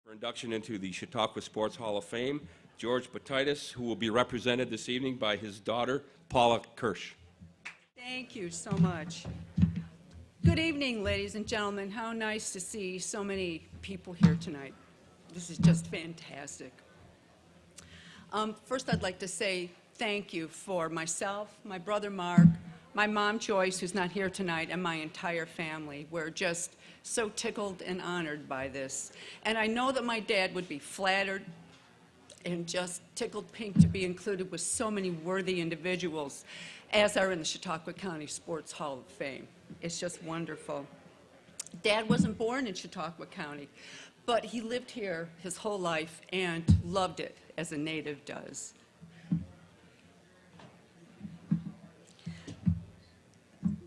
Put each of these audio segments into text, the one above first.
For induction into the Chautauqua Sports Hall of Fame, George Bataitis, who will be represented this evening by his daughter, Paula Kirsch. Thank you so much. Good evening, ladies and gentlemen. How nice to see so many people here tonight. This is just fantastic. First, I'd like to say thank you for myself, my brother Mark, my mom Joyce, who's not here tonight, and my entire family. We're just so tickled and honored by this. And I know that my dad would be flattered and just tickled pink to be included with so many worthy individuals as are in the Chautauqua County Sports Hall of Fame. It's just wonderful. Dad wasn't born in Chautauqua County, but he lived here his whole life and loved it as a native does.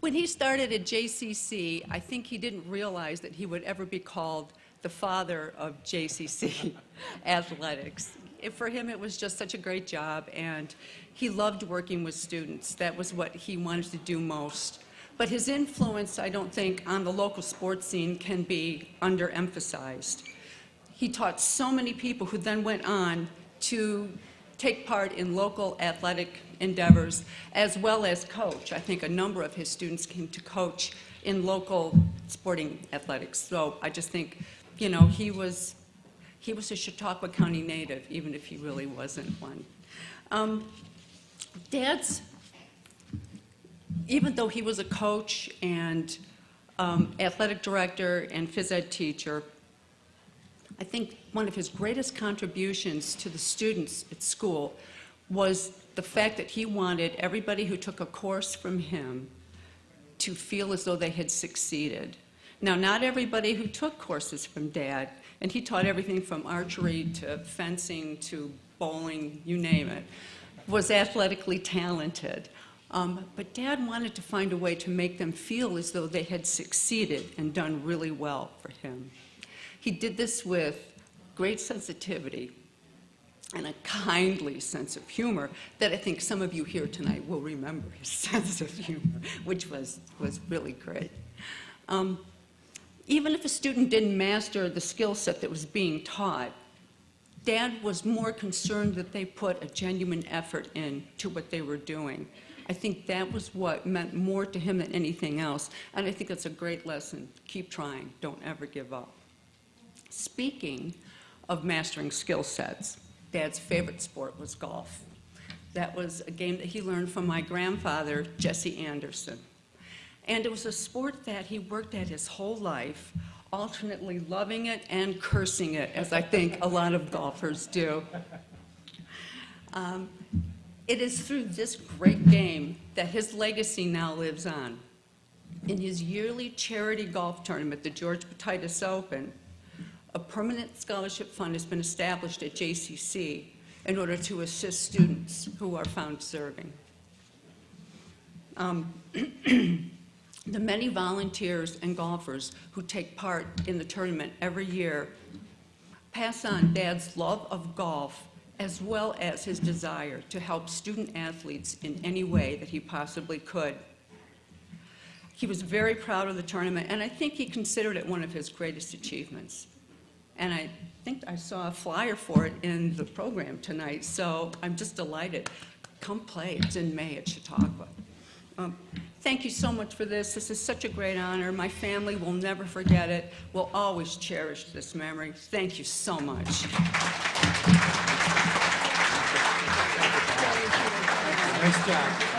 When he started at JCC, I think he didn't realize that he would ever be called the father of JCC athletics. For him, it was just such a great job, and he loved working with students. That was what he wanted to do most. But his influence, I don't think, on the local sports scene can be underemphasized. He taught so many people who then went on to take part in local athletic endeavors, as well as coach. I think a number of his students came to coach in local sporting athletics. So I just think, you know, he was a Chautauqua County native, even if he really wasn't one. Dad's, even though he was a coach and athletic director and phys ed teacher, I think one of his greatest contributions to the students at school was the fact that he wanted everybody who took a course from him to feel as though they had succeeded. Now, not everybody who took courses from Dad, and he taught everything from archery to fencing to bowling, you name it, was athletically talented. But Dad wanted to find a way to make them feel as though they had succeeded and done really well for him. He did this with great sensitivity and a kindly sense of humor that I think some of you here tonight will remember his sense of humor, which was really great. Even if a student didn't master the skill set that was being taught, Dad was more concerned that they put a genuine effort into what they were doing. I think that was what meant more to him than anything else, and I think that's a great lesson. Keep trying, don't ever give up. Speaking of mastering skill sets, Dad's favorite sport was golf. That was a game that he learned from my grandfather, Jesse Anderson. And it was a sport that he worked at his whole life, alternately loving it and cursing it, as I think a lot of golfers do. It is through this great game that his legacy now lives on. In his yearly charity golf tournament, the George Bataitis Open, a permanent scholarship fund has been established at JCC in order to assist students who are found serving. The many volunteers and golfers who take part in the tournament every year pass on Dad's love of golf as well as his desire to help student athletes in any way that he possibly could. He was very proud of the tournament, and I think he considered it one of his greatest achievements. And I think I saw a flyer for it in the program tonight, so I'm just delighted. Come play. It's in May at Chautauqua. Thank you so much for this. This is such a great honor. My family will never forget it. We'll always cherish this memory. Thank you so much. Nice job.